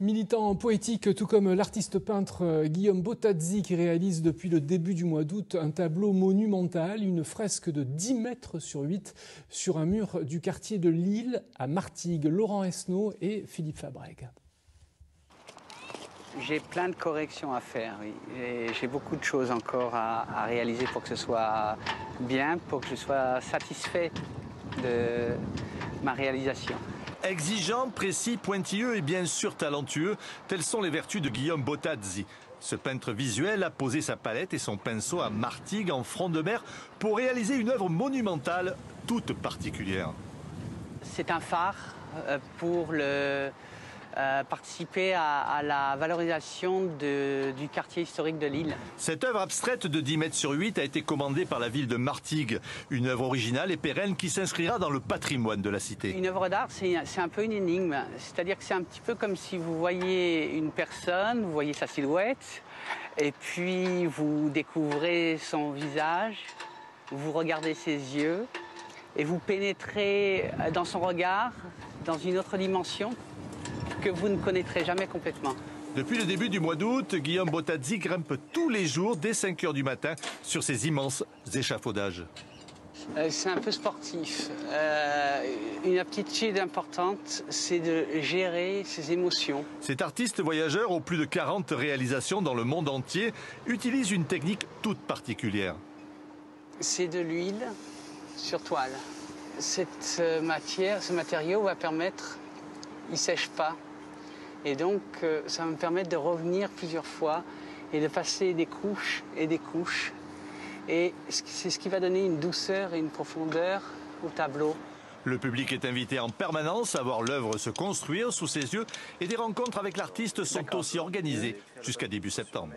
Militant poétique, tout comme l'artiste peintre Guillaume Bottazzi qui réalise depuis le début du mois d'août un tableau monumental, une fresque de 10 mètres sur 8 sur un mur du quartier de Lille à Martigues. Laurent Esnault et Philippe Fabrègue. J'ai plein de corrections à faire, oui. J'ai beaucoup de choses encore à réaliser pour que ce soit bien, pour que je sois satisfait de ma réalisation. Exigeant, précis, pointilleux et bien sûr talentueux, telles sont les vertus de Guillaume Bottazzi. Ce peintre visuel a posé sa palette et son pinceau à Martigues, en front de mer, pour réaliser une œuvre monumentale, toute particulière. C'est un phare pour participer à la valorisation du quartier historique de Lille. Cette œuvre abstraite de 10 mètres sur 8 a été commandée par la ville de Martigues. Une œuvre originale et pérenne qui s'inscrira dans le patrimoine de la cité. Une œuvre d'art, c'est un peu une énigme. C'est-à-dire que c'est un petit peu comme si vous voyez une personne, vous voyez sa silhouette, et puis vous découvrez son visage, vous regardez ses yeux, et vous pénétrez dans son regard, dans une autre dimension que vous ne connaîtrez jamais complètement. Depuis le début du mois d'août, Guillaume Bottazzi grimpe tous les jours dès 5 h du matin sur ces immenses échafaudages. C'est un peu sportif. Une aptitude importante, c'est de gérer ses émotions. Cet artiste voyageur aux plus de 40 réalisations dans le monde entier utilise une technique toute particulière. C'est de l'huile sur toile. Ce matériau va permettre, il ne sèche pas. Et donc, ça va me permettre de revenir plusieurs fois et de passer des couches et des couches. Et c'est ce qui va donner une douceur et une profondeur au tableau. Le public est invité en permanence à voir l'œuvre se construire sous ses yeux et des rencontres avec l'artiste sont aussi organisées jusqu'à début septembre.